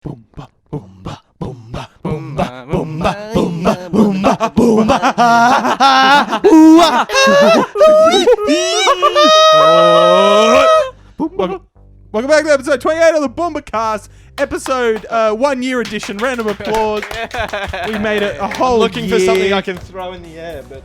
Boomba, boomba, boomba, boomba, boomba, boomba, boomba, boomba. Welcome back to episode 28 of the Boomba Cast, episode 1 year edition. Random applause. We made it a whole Looking year. for something I can throw in the air, but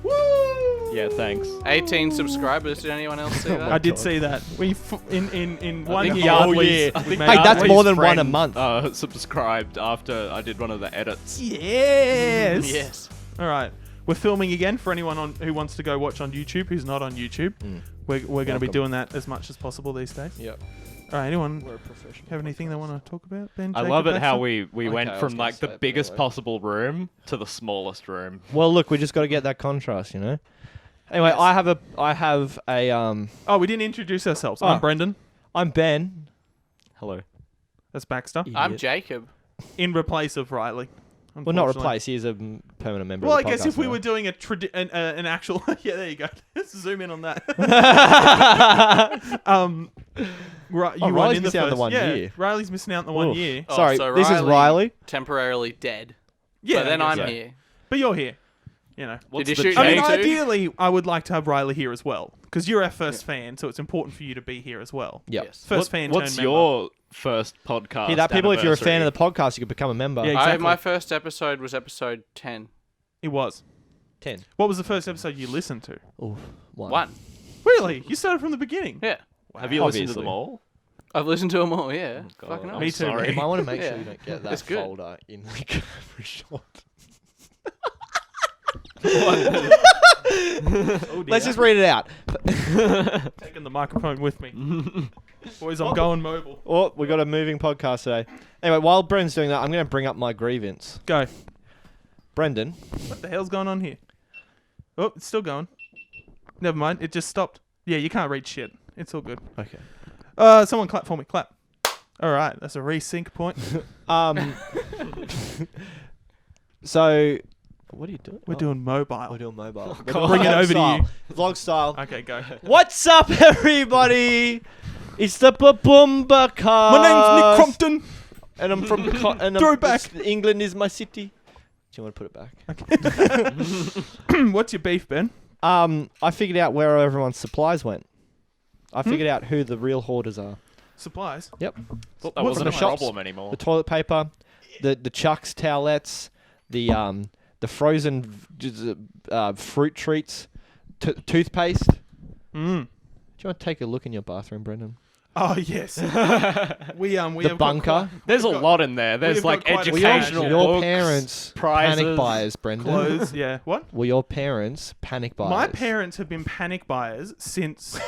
Woo! yeah, thanks. 18 subscribers. Did anyone else see that? I did see that. We in 1 think year. Yardley's- I we think made Hey, that's Yardley's more than one a friend. month. Subscribed after I did one of the edits. Yes. Yes. All right. We're filming again for anyone who wants to go watch on YouTube who's not on YouTube. We're going to be doing that as much as possible these days. Yep. All right. Anyone We're a professional. have anything they want to talk about? Ben, I Jacob, love it how Baxter? we Okay, went I was from gonna like say the it, biggest by the way. possible room to the smallest room. Well, look, we just got to get that contrast, you know. Anyway, I have a Oh, we didn't introduce ourselves. Oh. I'm Brendan. I'm Ben. Hello. That's Baxter. I'm Idiot. Jacob. In replace of Riley. Well, not unfortunately. replace. He is a permanent member. Well, I of the guess if podcast we now. were doing an actual, yeah, there you go. Let's zoom in on that. Right, you Oh, won Riley's in the missing out on the first 1 yeah, year. Riley's missing out on the 1 Oof. year. Oh, Sorry, so this is Riley. Temporarily dead. Yeah, But then I I'm guess so. here. But you're here. You know. What's you the shoot I mean, Me too. ideally, I would like to have Riley here as well because you're our first fan, so it's important for you to be here as well. Yep. Yes. First fan. What's turned your first podcast? Hey, that people, if you're a fan anniversary? of the podcast, you could become a member. Yeah, exactly. My first episode was episode 10. member. It was. 10. What was the first episode you listened to? Ooh, 1. Really? You started from the beginning? Yeah. Have you listened to Obviously. them all? I've listened to them all, yeah. God, Fucking I'm hell. Me too. sorry. You might want to make sure Yeah. you don't get that It's good. folder in like every shot. Oh, dear. Let's just read it out. Taking the microphone with me. Boys, I'm going mobile. Oh, we got a moving podcast today. Anyway, while Brendan's doing that, I'm going to bring up my grievance. Go. Brendan, What the hell's going on here? Oh, it's still going. Never mind. It just stopped. Yeah, you can't read shit. It's all good. okay. Someone clap for me. Clap. All right. That's a resync point. So, what are you doing? We're doing We're mobile. doing mobile. God. Bring it over to you. Vlog style. Okay, go. What's up, everybody? It's the Boomba Cast. My name's Nick Crompton. And I'm from Throw it back. England is my city. Do you want to put it back? What's your beef, Ben? I figured out where everyone's supplies went. I figured out who the real hoarders are. Supplies. Yep. Thought that What's wasn't a the shops? problem anymore. The toilet paper, the Chucks towelettes, the frozen fruit treats, toothpaste. Do you want to take a look in your bathroom, Brendan? Oh yes. we The have got bunker. quite- There's a we've got lot in there. There's we've like got quite a educational stash. Your books, parents prizes. panic buyers, Brendan. clothes. Yeah. What? Were your parents panic buyers? My parents have been panic buyers since.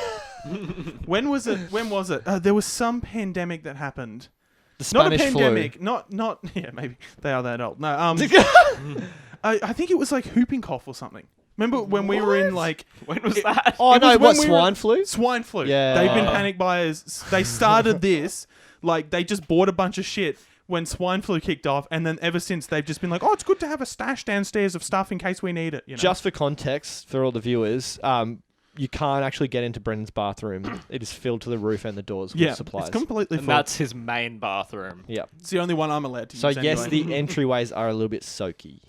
When was it? When was it? There was some pandemic that happened. The Not a Spanish pandemic. flu. Not. Yeah, maybe they are that old. No. I think it was like whooping cough or something. Remember when we were in like When was that? Oh It no! was when What we were- swine flu? swine flu? Yeah. They've been panic buyers. They started this like they just bought a bunch of shit when swine flu kicked off, and then ever since they've just been like, oh, it's good to have a stash downstairs of stuff in case we need it. You know? Just for context, for all the viewers, you can't actually get into Brendan's bathroom. It is filled to the roof and the doors with yeah, supplies. it's completely And full. that's his main bathroom. Yeah. It's the only one I'm allowed to So use. yes, anyway. the entryways are a little bit soaky.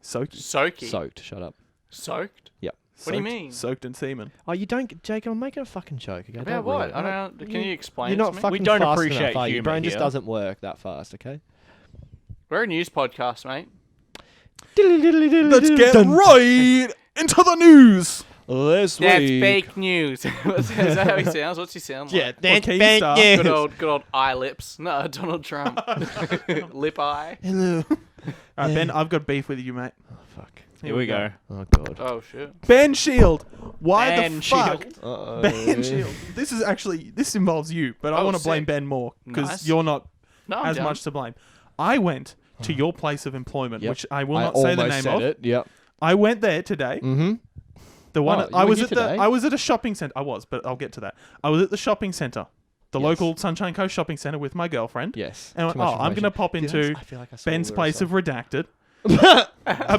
soaked. Soaky. Soaked. Shut up. Soaked? Yep. What do you mean? Soaked in semen. Oh, you don't, Jacob. I'm making a fucking joke. Okay? About Don't what? ruin it. I don't know. Can you explain You're it not to me? fucking don't fast appreciate enough, are you? humour Brain just here. doesn't work that fast. Okay. We're a news podcast, mate. Let's get right into the news. This That's week. fake news. Is that how he sounds? What's he sound like? Yeah, that's Okay, fake start. news. Good old eye lips. No, Donald Trump. Lip eye. Hello. All right, Ben, I've got beef with you, mate. Oh, fuck. Here we go. Oh god. Oh shit. Ben Shield. Why Ben the fuck? Shield. Uh-oh. Ben Shield. This involves you, but I Oh, want to blame sick. Ben more because Nice. you're not No, I'm as down. much to blame. I went to your place of employment, Yep. which I will I not say the almost name said of. it. Yep. I went there today. Mm-hmm. The one Oh, I you were was here at today? I was at a shopping center. I was, but I'll get to that. I was at the shopping center, the Yes. local Sunshine Coast shopping center with my girlfriend. Yes. And I went, Too much I'm information. gonna pop Dude, into I feel like I saw Ben's all the place stuff. of redacted.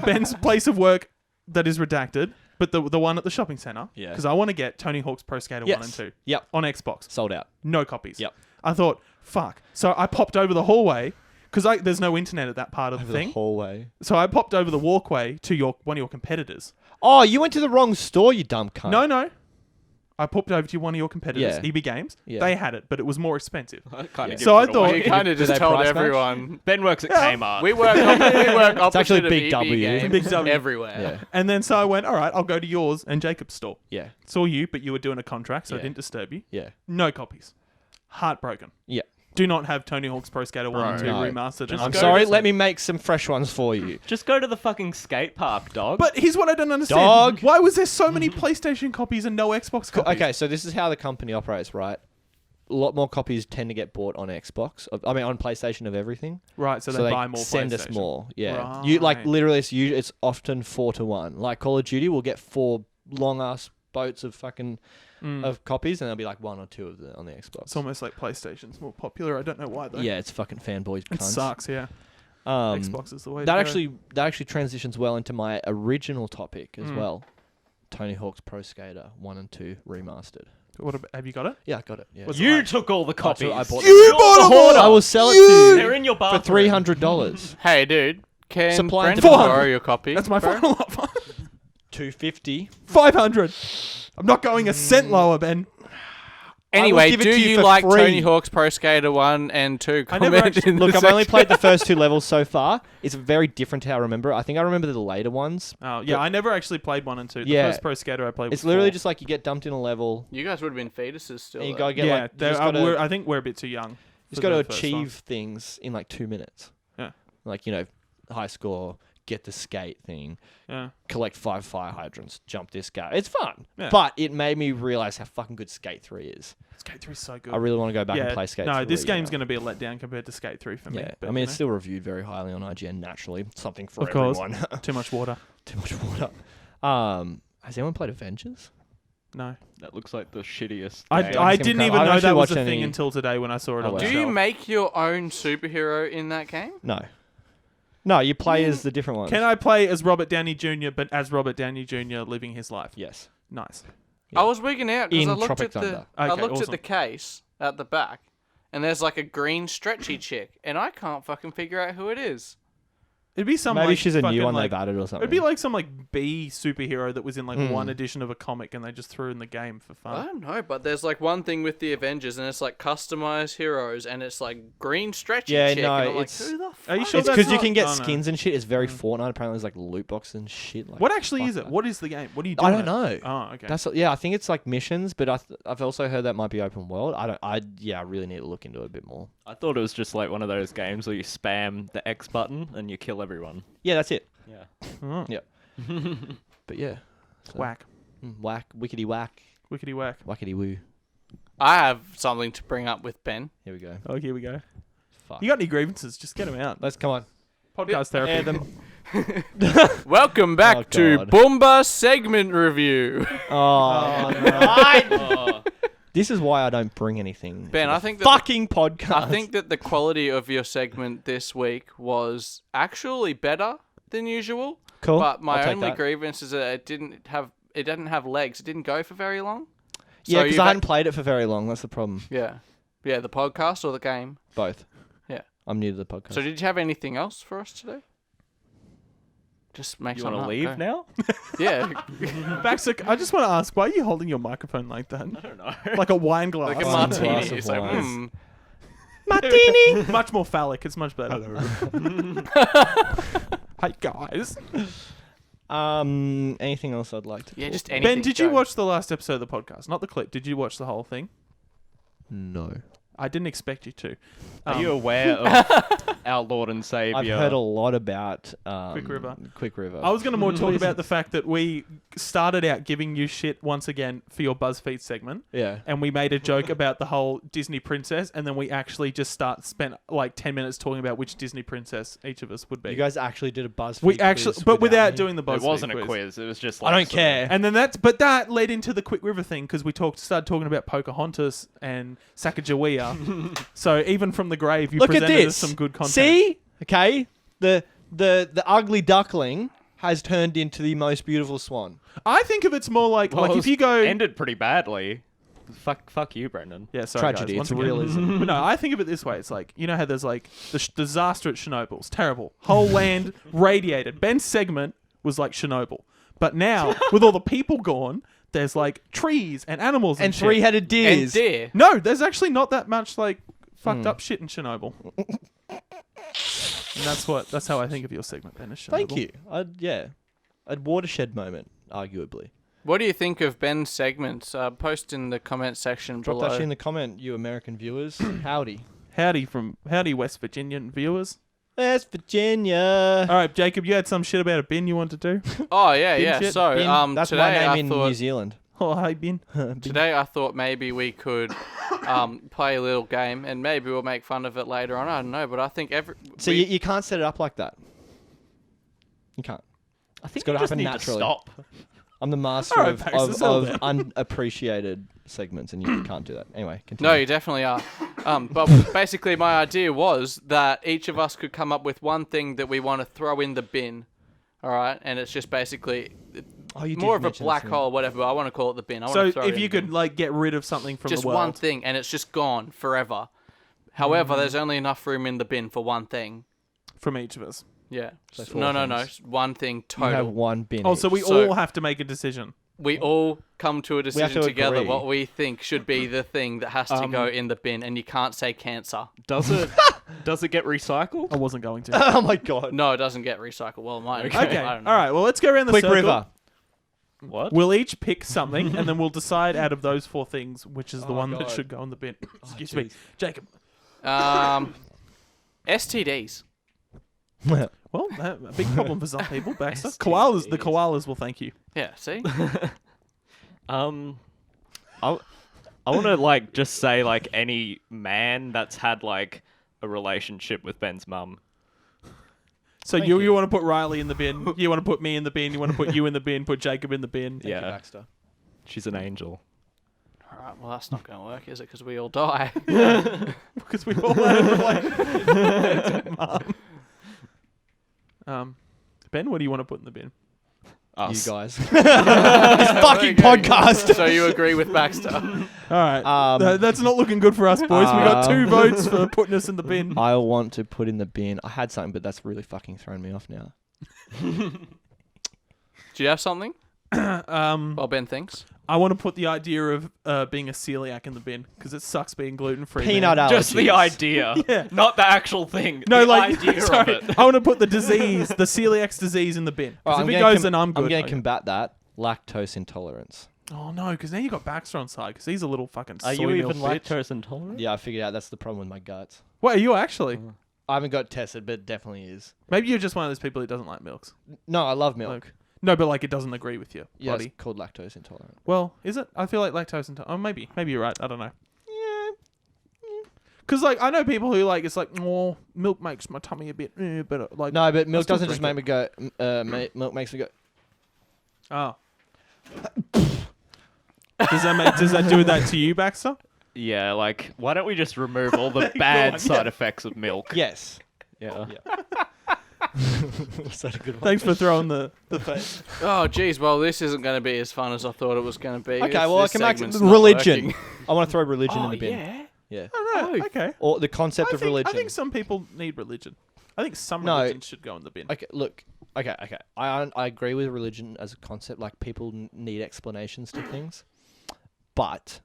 Ben's place of work that is redacted, but the one at the shopping center. Yeah. Because I want to get Tony Hawk's Pro Skater 1 and 2 Yep. on Xbox. Sold out. No copies. Yep. I thought, fuck. So I popped over the hallway because there's no internet at that part of the thing. hallway. So I popped over the walkway to one of your competitors. Oh, you went to the wrong store, you dumb cunt. No. I popped over to one of your competitors, Yeah. EB Games. Yeah. They had it, but it was more expensive. That kinda gives So I it thought- away. You kind of Do just they told price match? everyone. Ben works at Kmart. We work opposite actually of Big EB W. Games Big W. everywhere. Yeah. And then so I went, all right, I'll go to yours and Jacob's store. Yeah. Saw you, but you were doing a contract, so I Yeah. didn't disturb you. Yeah. No copies. Heartbroken. Yeah. Do not have Tony Hawk's Pro Skater 1 and 2 No. remastered. Just I'm go sorry, to let me make some fresh ones for you. Just go to the fucking skate park, dog. But here's what I don't understand. Dog. Why was there so many PlayStation copies and no Xbox copies? Okay, so this is how the company operates, right? A lot more copies tend to get bought on Xbox. On PlayStation of everything. Right, so they buy more send us PlayStation. more. Yeah, you like Right. literally. It's often 4-1. Like Call of Duty will get 4 long ass boats of fucking of copies, and there'll be like 1 or 2 of them on the Xbox. It's almost like PlayStation's more popular. I don't know why though. Yeah, it's fucking fanboys. It cunts. sucks. Yeah, Um, Xbox is the way. that to go. actually transitions well into my original topic as Mm. well. Tony Hawk's Pro Skater 1 and 2 remastered. Have you got it? Yeah, I got it. Yeah. Was you like- took all the copies. I bought You them. bought them all! I will sell it to They're you in your for bathroom. $300. Hey, dude. Can Supply and Brendan demand. borrow your copy? That's my bro? final offer. $250. 500. I'm not going a cent lower, Ben. Anyway, give it do to you you for like free. Tony Hawk's Pro Skater 1 and 2? I never Comment actually- in the Look, I've only section. played the first 2 levels so far. It's very different to how I remember it. I think I remember the later ones. Oh yeah, I never actually played 1 and 2. The Yeah. first Pro Skater I played. It's was literally 4. just like you get dumped in a level, You guys would have been fetuses still. and you though. gotta get yeah. like you just gotta, I think we're a bit too young. just for gotta the first one. achieve things in like 2 minutes. Yeah. Like high score, get the skate thing, Yeah. collect 5 fire hydrants, jump this guy. It's fun, Yeah. but it made me realize how fucking good Skate 3 is. Skate 3 is so good. I really want to go back yeah. and play Skate No, 3. this game's now. going to be a letdown compared to Skate 3 for me. Yeah, but, I mean, you it's know, still reviewed very highly on IGN. Naturally, something for Of course. everyone. too much water. Too much water. Has anyone played Avengers? No. That looks like the shittiest. I game. Some didn't kind- even I've know actually that was watched a thing any- until today when I saw it Oh, on wow. the Do shelf. you make your own superhero in that game? No. No, you play as the different ones. Can I play as Robert Downey Jr., but as Robert Downey Jr. living his life? Yes. Nice. Yeah. I was wigging out because In I looked Tropic at the Thunder. I Okay, looked at awesome. the case at the back, and there's like a green stretchy chick, and I can't fucking figure out who it is. It'd be some Maybe like, she's a fucking, new one like, they've added or something. It'd be like some like B superhero that was in like Mm. one edition of a comic and they just threw in the game for I fun. don't know, but there's like one thing with the Avengers, and it's like customized heroes, and it's like green stretchy Yeah, chick. no, and I'm it's- like, who the Are you fuck? sure it's that's because you not- can get oh, no. skins and shit. It's very Fortnite. Apparently, there's like loot boxes and shit. Like, What actually fuck is it? that. What is the game? What are you doing? I don't know. Oh, okay. That's I think it's like missions, but I've also heard that might be open world. I really need to look into it a bit more. I thought it was just like one of those games where you spam the X button and you kill everyone. Yeah, that's it. Yeah. Oh, Yeah. But yeah, so, whack. whack, wickety whack, Wickety whack. whackety woo. I have something to bring up with Ben. Here we go. Oh, here we go. Fuck. You got any grievances? Just get them out. Let's come on. Podcast therapy. Air them. Welcome back Oh, to God. Boomba segment review. Oh, no. This is why I don't bring anything. Ben, to the I think that fucking podcast. I think that the quality of your segment this week was actually better than usual. cool. But my I'll take only that. grievance is that it didn't have legs. It didn't go for very long. Yeah, So because you've I hadn't played it for very long. That's the problem. Yeah, the podcast or the game. Both. Yeah. I'm new to the podcast. So did you have anything else for us today? Just make You something want up. to leave Go. now? Yeah, Baxter, I just want to ask, why are you holding your microphone like that? I don't know. Like a wine glass. like a Oh, martini. glass of It's like, wine. Martini! Much more phallic. It's much better. Hey, guys. Anything else I'd like to Yeah, talk just about? anything. Ben, did you go. watch the last episode of the podcast? Not the clip. Did you watch the whole thing? No. I didn't expect you to. Are you aware of our Lord and Savior? I've heard a lot about Quick River. Quick River. I was going to more talk about the fact that we started out giving you shit once again for your BuzzFeed segment. yeah. And we made a joke about the whole Disney princess, and then we actually just spent like 10 minutes talking about which Disney princess each of us would be. You guys actually did a BuzzFeed we actually, quiz but without me. doing the BuzzFeed It wasn't quiz. a quiz. It was just I like don't care. And then that led into the Quick River thing because we started talking about Pocahontas and Sacagawea. So even from the grave, you Look at presented this. us some good content. See? Okay. The ugly duckling has turned into the most beautiful swan. I think of it's more like Well, if you go, ended pretty badly. Fuck you, Brendan. Yeah, sorry, Tragedy. guys. Once It's again. realism. But no, I think of it this way. It's like, you know how there's like the disaster at Chernobyl. It's terrible. Whole land radiated. Ben's segment was like Chernobyl. But now, with all the people gone, there's like trees and animals and shit. three-headed deers. And deer. No, there's actually not that much like fucked up shit in Chernobyl. And that's how I think of your segment, Ben. Is Chernobyl. Thank you. A watershed moment, arguably. What do you think of Ben's segments? Post in the comment section Drop below. that shit in the comment, you American viewers. Howdy. Howdy, West Virginian viewers. West Virginia. All right, Jacob, you had some shit about a bin you want to do? Oh yeah, Bin yeah. shit? So Bin. That's today my name I in thought New Zealand. Oh, hey, bin. today I thought maybe we could play a little game, and maybe we'll make fun of it later on. I don't know, but I think So you can't set it up like that. You can't. I think gotta you just happen need naturally. to stop. I'm the master All right, Paxton, settle of unappreciated segments, and you can't do that. Anyway, continue. No, you definitely are. But basically, my idea was that each of us could come up with one thing that we want to throw in the bin. All right, and it's just basically You did more of a mention black this to me. hole, or whatever. But I want to call it the bin. I want So to throw it if in you the bin. could like get rid of something from just the world, one thing, and it's just gone forever. However, there's only enough room in the bin for one thing. from each of us. Yeah. So four No. things. One thing You have total. one bin. Oh, so we So- all have to make a decision. We all come to a decision to together agree. what we think should be the thing that has to go in the bin, and you can't say cancer. Does it get recycled? I wasn't going to. Oh my god. No, it doesn't get recycled. Well, it might. Okay. I don't know. All right. Well, let's go around the Quick circle. River. What? We'll each pick something, and then we'll decide out of those four things which is the one that God. should go in the bin. Excuse me, jeez. Jacob. STDs. Well, a big problem for some people. Baxter. Koalas. The koalas will thank you. Yeah. See. I want to like just say like any man that's had like a relationship with Ben's mum. So you want to put Riley in the bin. You want to put me in the bin. You want to put you in the bin. Put Jacob in the bin. Yeah. Baxter. She's an angel. All right. Well, that's not going to work, is it? Because we all die. Because we've all had a relationship. Ben, what do you want to put in the bin? Us. You guys. This fucking podcast. So you agree with Baxter? All right. Um, That's not looking good for us, boys. We got 2 votes for putting us in the bin. I want to put in the bin. I had something, but that's really fucking thrown me off now. Do you have something? Well, Ben thinks. I want to put the idea of being a celiac in the bin because it sucks being gluten free. Peanut allergies. Just the idea, Yeah. not the actual thing. No, the like idea of sorry, it. I want to put the disease, the celiac's disease, in the bin. All Because right, if it goes, then I'm good. I'm going to Okay. combat that. Lactose intolerance. Oh no, because now you got Baxter on side because he's a little fucking Are soy you milk even bitch. lactose intolerant? Yeah, I figured out that's the problem with my guts. What are you actually? I haven't got tested, but it definitely is. Maybe you're just one of those people who doesn't like milks. No, I love milk. Like, no, but like it doesn't agree with your Yeah, body. it's called lactose intolerant. Well, is it? I feel like lactose intolerant. Oh, maybe you're right. I don't know. Because like I know people who like it's like, oh, milk makes my tummy a bit, but like No, but milk still doesn't just make drink me go. Milk makes me go. Oh. Does that do that to you, Baxter? Yeah, like why don't we just remove all the bad side effects of milk? Yes. Yeah. Is that a good one? Thanks for throwing the face. Oh, geez. Well, this isn't going to be as fun as I thought it was going to be. Okay, This- well, I this can make segment's not religion. working. I want to throw religion in Oh, the bin. yeah. Yeah. Oh, no, okay. Or the concept of religion. I think some people need religion. I think some No. religions should go in the bin. Okay, look. Okay. I agree with religion as a concept. Like people need explanations to things, but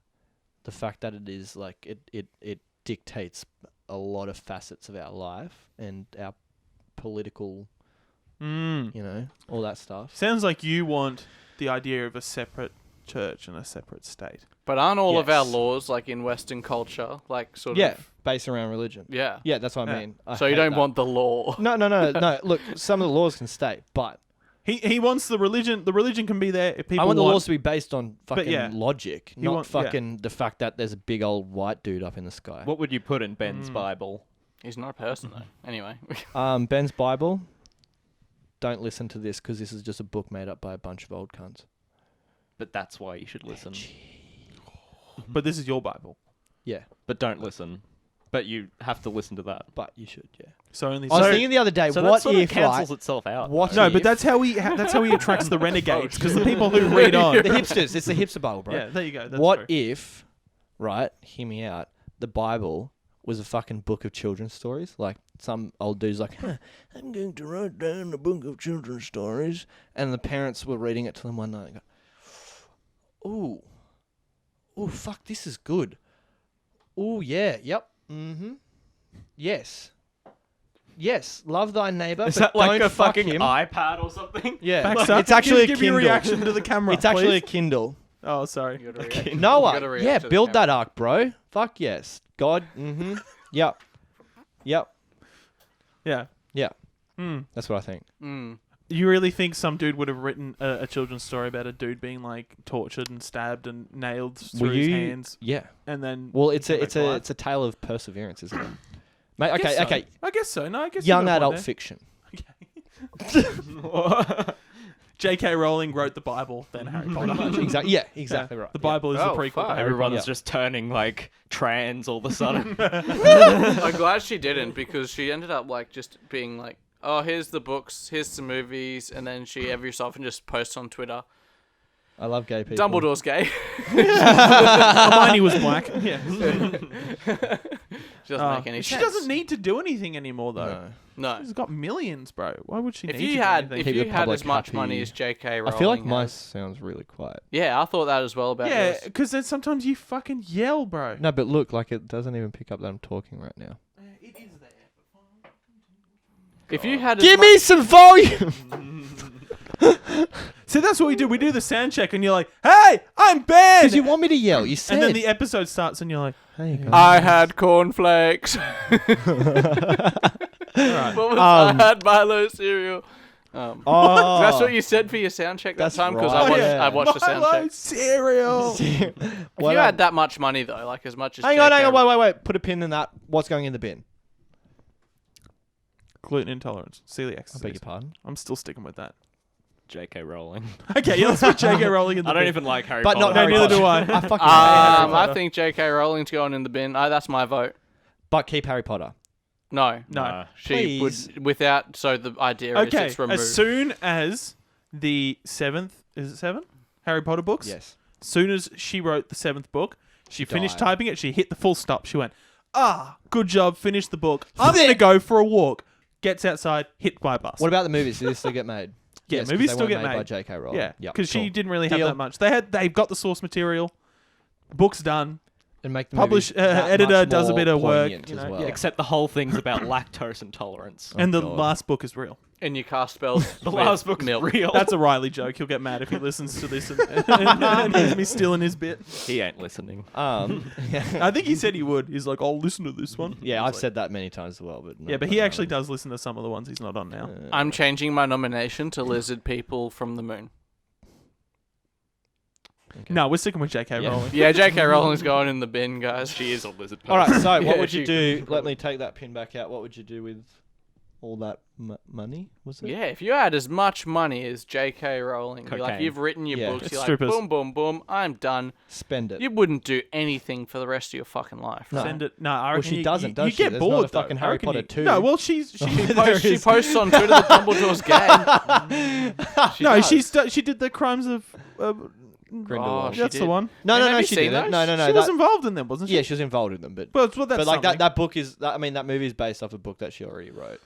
the fact that it is like it dictates a lot of facets of our life and our political, you know, all that stuff. Sounds like you want the idea of a separate church and a separate state. But aren't all of our Yes. laws, like in Western culture, like sort Yeah, of... based around religion. Yeah. Yeah, that's what I Yeah. mean. I So you hate don't that. want the law. No. Look, some of the laws can stay, but He wants the religion. The religion can be there if people I want the laws to be based on fucking yeah. logic, You not want- yeah. fucking the fact that there's a big old white dude up in the sky. What would you put in Ben's Bible? He's not a person, though. Anyway. Ben's Bible. Don't listen to this because this is just a book made up by a bunch of old cunts. But that's why you should listen. But this is your Bible, Yeah, But don't listen. But you have to listen to that. but you should. Yeah. so only. I was so- thinking the other day, So what that sort of if cancels right, itself out. What no, if, but that's how he attracts the renegades because the people who read on. the hipsters? It's the hipster Bible, bro. Yeah, there you go. That's what true. if right? Hear me out. The Bible was a fucking book of children's stories. Like some old dude's like, I'm going to write down a book of children's stories, and the parents were reading it to them one night. And go, ooh, fuck, this is good. Ooh, yeah, yep, yes. Yes, love thy neighbor. Is but that like don't a fuck fucking him. iPad or something? Yeah, Backs up. it's actually give a me a Kindle. reaction to the camera. It's actually a please. Kindle. Oh, sorry. You gotta react. You gotta Noah, react yeah, to the build camera. that ark, bro. Fuck yes. God, yep. Yep. Yeah. Yeah. Mm. That's what I think. Mm. You really think some dude would have written a children's story about a dude being like tortured and stabbed and nailed through his hands, Yeah. and then Well, it's come a back it's to a life? it's a tale of perseverance, isn't it? Mate, I guess okay, so. okay. I guess so. No, I guess you Young got a point adult there. fiction. J.K. Rowling wrote the Bible, then Harry Potter. Exactly. Yeah, exactly right. The Yeah. Bible is Oh, the prequel. fuck. to Harry Everyone's Yeah. just turning like trans all of a sudden. I'm glad she didn't, because she ended up like just being like, oh, here's the books, here's some movies, and then she every so often just posts on Twitter, I love gay people. Dumbledore's gay. Hermione was black. Yeah. She doesn't make any She sense. doesn't need to do anything anymore, though. No. No. She's got millions, bro. Why would she If need you to had do if anything? Keep you the had as public much happy. money as J.K. Rowling I feel like mine has- sounds really quiet. Yeah, I thought that as well about Yeah, yours. because then sometimes you fucking yell, bro. No, but look, like it doesn't even pick up that I'm talking right now. It is there. If you had as Give much- me some volume. See, that's what we do. We do the sound check, and you're like, "Hey, I'm Ben," Because you want me to yell. You said. and then the episode starts, and you're like, Hey, guys. I had cornflakes. "All right." What was I had Milo cereal. Oh, That's what you said for your sound check that That's time, because right. I watched Yeah. I watched the sound Milo check. cereal. If Well you done. had that much money though, like as much as Hang on, wait. Put a pin in that. What's going in the bin? Gluten intolerance, celiac I disease. beg your pardon. I'm still sticking with that. J.K. Rowling. Okay, yeah, let's put J.K. Rowling in the I don't bin. even like Harry But Potter. not Harry neither Potter. do I. I fucking hate Harry I Potter. think J.K. Rowling's going in the bin. That's my vote. But keep Harry Potter. No, No. she Please. would without. So the idea is Okay, it's removed. as soon as the seventh, is it seven? Harry Potter books? Yes. As soon as she wrote the seventh book, she finished died. typing it, she hit the full stop. She went, good job, finished the book. I'm going to go for a walk. Gets outside, hit by a bus. What about the movies? Do they still get made? Yeah, Yes, 'cause movies they still weren't get by made. J.K. Rowling. Yeah, Yep, because cool. she didn't really have Deal. that much. They've got the source material. Book's done. And make the Publish movies that editor much does a more bit of work. poignant You as know, well. yeah. Except the whole thing's about lactose intolerance. And the God. last book is real. And you cast spells. The with last book's milk. real. That's a Riley joke. He'll get mad if he listens to this and hears me stealing his bit. He ain't listening. I think he said he would. He's like, I'll listen to this one. Yeah, I I've was said that many times as well. like, yeah, but he actually does listen to some of the ones he's not on now. I'm changing my nomination to Lizard People from the Moon. No, we're sticking with J.K. Yeah. Rowling. Yeah, J.K. Rowling's going in the bin, guys. She is a lizard person. All right, so what Yeah, would you she- do? Let me take that pin back out. What would you do with all that money? Was it? Yeah, if you had as much money as J.K. Rowling, like Cocaine. you've written your Yeah. books, It's you're strippers. like, boom, boom, boom, I'm done. Spend it. You wouldn't do anything for the rest of your fucking life. No. Right? Send it. No, I Well, reckon she you, doesn't, you, does you she? get There's not bored a fucking though. I Harry reckon Potter you- 2. No, well, she She posts on Twitter that Dumbledore's gay. She no, does. she did the crimes of. Grindelwald. she That's the did. one. No, And no, have no, you she seen didn't. those? No, she that, was involved in them, wasn't she? yeah, she was involved in them, but But that's but like something. that book is. I mean, that movie is based off a book that she already wrote.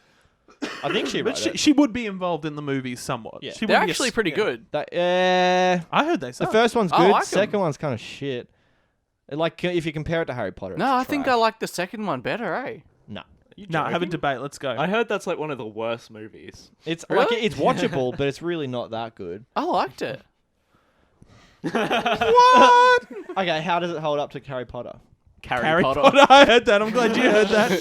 I think she wrote But it. she would be involved in the movies somewhat. Yeah. She They're wouldn't be a actually s- pretty yeah. good. That I heard they the suck. first one's I good. like 'em. Second one's kind of shit. Like if you compare it to Harry Potter. No, I it's think I trash. like the second one better, eh? No, No, have a debate. Let's go. I heard that's like one of the worst movies. it's like Really? it's watchable, but it's really not that good. I liked it. what? Okay, how does it hold up to Harry Potter? Harry Potter. I heard that. I'm glad you heard that.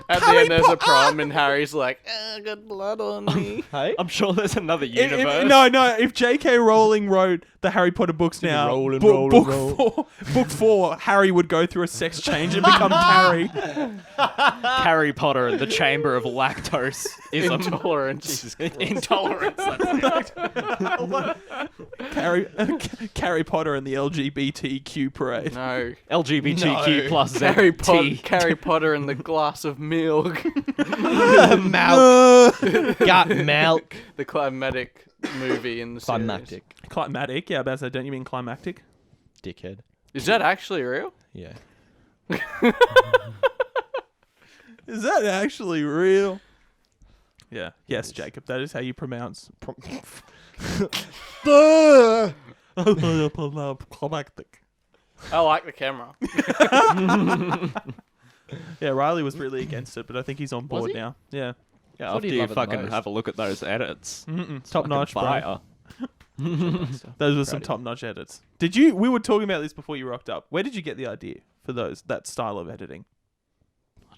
At the end, there's a prom, and Harry's like, I got blood on me. Hey, I'm sure there's another universe. No. If J.K. Rowling wrote the Harry Potter books now, rolling, book rolling, book 4, Harry would go through a sex change and become Carrie. Harry Potter and the Chamber of Lactose is Intolerance. intolerance. That's it. Carrie Potter and the LGBTQ parade. No. LGBTQ No. plus Harry, ZT. Harry Potter and the glass of milk. milk, gut milk, The climatic movie in the series. climactic, Climatic, yeah, about that. Don't you mean climactic? dickhead. Is that actually real? Yeah. Is that actually real? Yeah. Yes, Jacob. That is how you pronounce. Climactic. I like the camera. Yeah, Riley was really against it, but I think he's on board he? now. Yeah. Yeah, Thought after he'd you love it the fucking most. have a look at those edits. Mm-mm. Top Fucking notch, bro. fire. Those were some top-notch edits. Did you? We were talking about this before you rocked up. Where did you get the idea for that style of editing?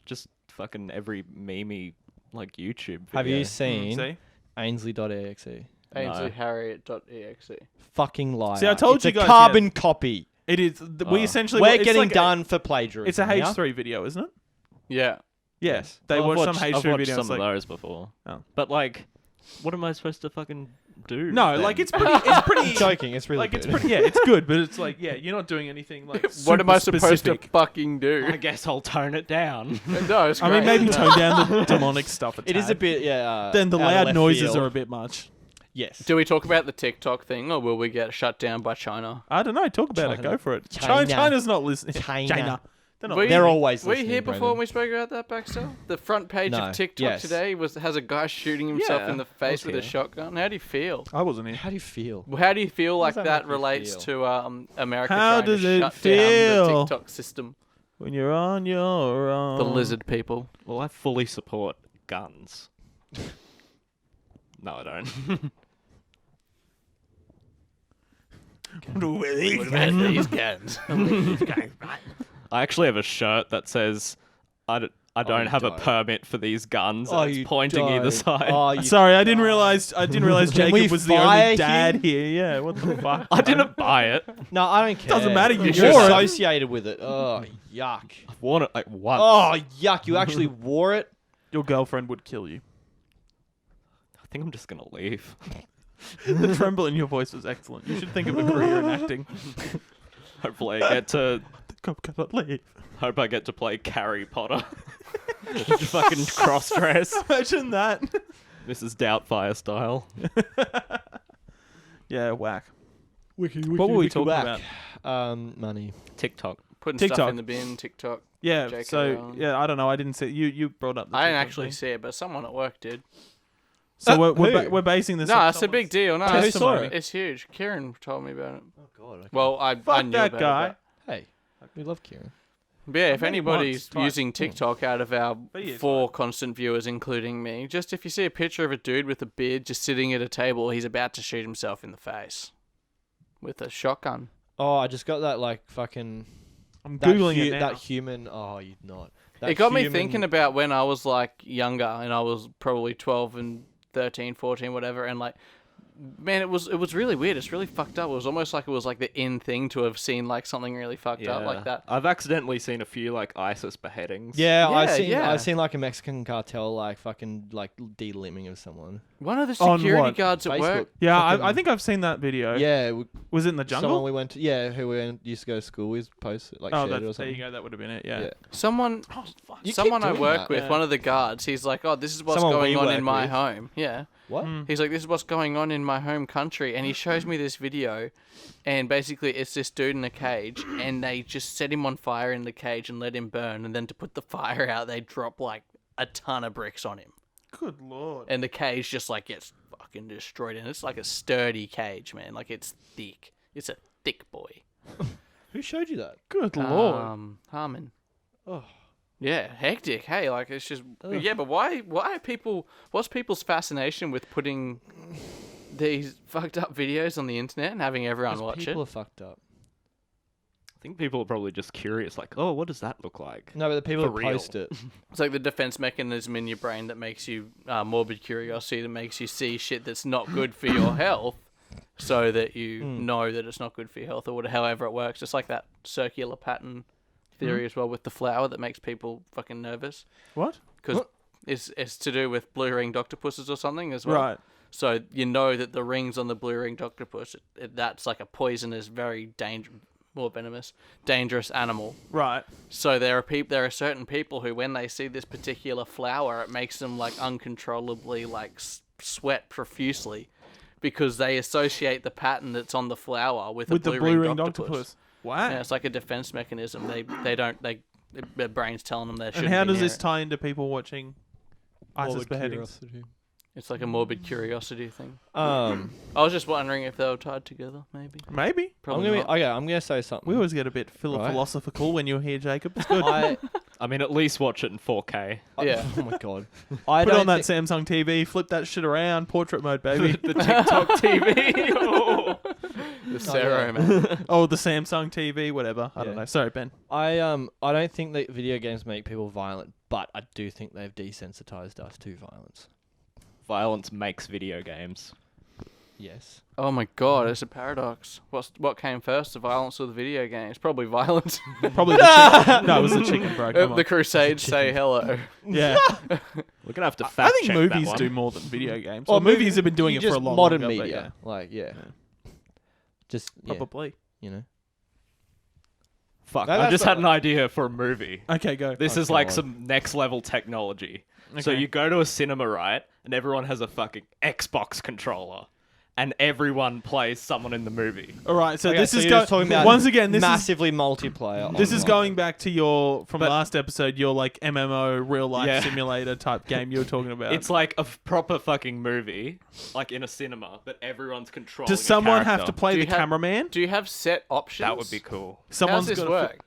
Just fucking every memey like YouTube video. Have you seen See? Ainsley.exe? AinsleyHarriet.exe. Fucking liar. See, I told it's you a guys, carbon copy. It is. We essentially. We're it's getting like done for plagiarism. It's a yeah? H3 video, isn't it? Yeah. Yes. They I've watched some I've H3 watched videos. some Like, of those before. Oh. But like, what am I supposed to fucking do? no, then? like it's pretty. It's pretty. I'm joking. It's really like good. it's pretty. Yeah, it's good, but it's like you're not doing anything like. What am I super supposed specific. to fucking do? I guess I'll tone it down. No, it's I mean, great. maybe tone down the demonic stuff. It is a bit, yeah. Then the out of loud left noises field. are a bit much. Yes. Do we talk about the TikTok thing, or will we get shut down by China? I don't know. Talk about it. China. Go for it. China. China's not listening. China. They're not. We- They're always Were you listening, here before Brendan. when we spoke about that, Baxter? The front page No. of TikTok Yes. today has a guy shooting himself Yeah, in the I face was with a here. shotgun. How do you feel? I wasn't here. How do you feel? How do you feel like does that that make you relates feel? to America How trying does to it shut down feel? the TikTok system? When you're on your own. The lizard people. Well, I fully support guns. No, I don't. What about these guns? I actually have a shirt that says, I don't you have a don't. permit for these guns. Oh, and it's you pointing either don't. side. Oh, you Sorry, I didn't realize. Can we Jacob was the fire only dad him? here. Yeah. What the fuck? I didn't buy it. No, I don't care. Doesn't matter, you You're wore it. associated with it. Oh, yuck. I've worn it like once. Oh, yuck. You actually wore it? Your girlfriend would kill you. I think I'm just gonna leave. The tremble in your voice was excellent. You should think of a career in acting. Hopefully, I get to. I'm gonna leave. Hope I get to play Carrie Potter. Fucking cross dress, Imagine that. Mrs. Doubtfire style. Yeah, whack. Wiki, What were we talking about? Money. TikTok. Putting stuff TikTok. in the bin, TikTok. Yeah. J.K. So Rowling. yeah, I don't know. I didn't see you brought up. The I didn't TikTok actually thing. see it, but someone at work did. So Who? we're basing this. No, on it's a someone's big deal. No, Who it's, saw it? it's huge. Kieran told me about it. Oh, God. Okay. Well, I Fuck knew that about guy. it. Hey, we love Kieran. But yeah, if met him anybody's once, twice. using TikTok out of our But he is 4 constant viewers, including me, just if you see a picture of a dude with a beard just sitting at a table, he's about to shoot himself in the face with a shotgun. Oh, I just got that, like, fucking... I'm That, googling it now. that human... Oh, you'd not. That It got me human- thinking about when I was like younger and I was probably 12 and 13, 14, whatever, and like, man, it was really weird. It's really fucked up. It was almost like it was like the in thing to have seen like something really fucked up like that. I've accidentally seen a few like ISIS beheadings. Yeah, Yeah. I've seen like a Mexican cartel like fucking like de-limbing of someone. One of the On security what? guards at Facebook. work. Yeah, Fucking- I think I've seen that video. Yeah, Was it in the someone jungle? we went to, who we used to go to school with posted like Oh, shared it or there something. you go. That would have been it. Yeah. Yeah. Someone Oh, fuck. You keep Someone I doing work that. with, Yeah. one of the guards, he's like, "Oh, this is what's Someone going we on in work my with. home." Yeah. What? Mm. He's like, "This is what's going on in my home country," and he shows me this video, and basically it's this dude in a cage, and they just set him on fire in the cage and let him burn, and then to put the fire out, they drop like a ton of bricks on him, Good lord. and the cage just like gets fucking destroyed, and it's like a sturdy cage, man. Like it's thick. It's a thick boy. Who showed you that? Good lord. Harmon. Oh. Yeah, hectic. Hey, like it's just Ugh. yeah, but why are people? What's people's fascination with putting these fucked up videos on the internet and having everyone 'Cause watch people it? are fucked up. I think people are probably just curious, like, oh, what does that look like? No, but the people For who real. post it. It's like the defense mechanism in your brain that makes you morbid curiosity, that makes you see shit that's not good for your health, so that you know that it's not good for your health or whatever. However it works, just like that circular pattern theory as well with the flower that makes people fucking nervous What? because it's to do with blue ringed octopuses or something as well. Right. So you know that the rings on the blue ringed octopus, that's like a poisonous, very more venomous, dangerous animal. Right. So there are certain people who, when they see this particular flower, it makes them like uncontrollably like sweat profusely, because they associate the pattern that's on the flower with a With the blue-ringed blue-ringed octopus. octopus. Wow. Yeah, it's like a defense mechanism. Their brain's telling them they And shouldn't. how be does near this it. tie into people watching ISIS Morbid beheadings? curiosity. It's like a morbid curiosity thing. I I was just wondering if they were tied together. Maybe. Maybe. I'm Probably gonna not. I'm gonna say something. We always get a bit Right. philosophical when you're here, Jacob. It's good. I mean, at least watch it in 4K. Yeah. Oh my god. I Put it don't on that thi- Samsung TV, flip that shit around, portrait mode, baby. The TikTok TV. Oh. The Cero, man. Oh, the Samsung TV, whatever. I don't Yeah. know. Sorry, Ben. I don't think that video games make people violent, but I do think they've desensitized us to violence. Violence makes video games. Yes. Oh my god, it's a paradox. What came first, the violence or the video games? Probably violence. Probably the chicken. No, it was the chicken, bro. Come The on. Crusades say hello. Yeah. We're gonna have to I fact think check movies that one. do more than video games. Well, Well, movies have been doing you it for a just long modern longer, but media. Like, yeah. Just yeah, yeah, probably. you know. Fuck, No, I that's just not- had an idea for a movie. Okay, go. This Oh, is like God. some next level technology. So Okay. you go to a cinema, right? And everyone has a fucking Xbox controller. And everyone plays someone in the movie. All right, so Okay, this so is you're just talking about once again. This is massively multiplayer. this is online. going back to your from But- last episode. Your like MMO real life Yeah. simulator type game you were talking about. It's like a proper fucking movie, like in a cinema, but everyone's controlling. Does a someone have character. to play Do the you have- cameraman? Do you have set options? That would be cool. How's Someone's this got work?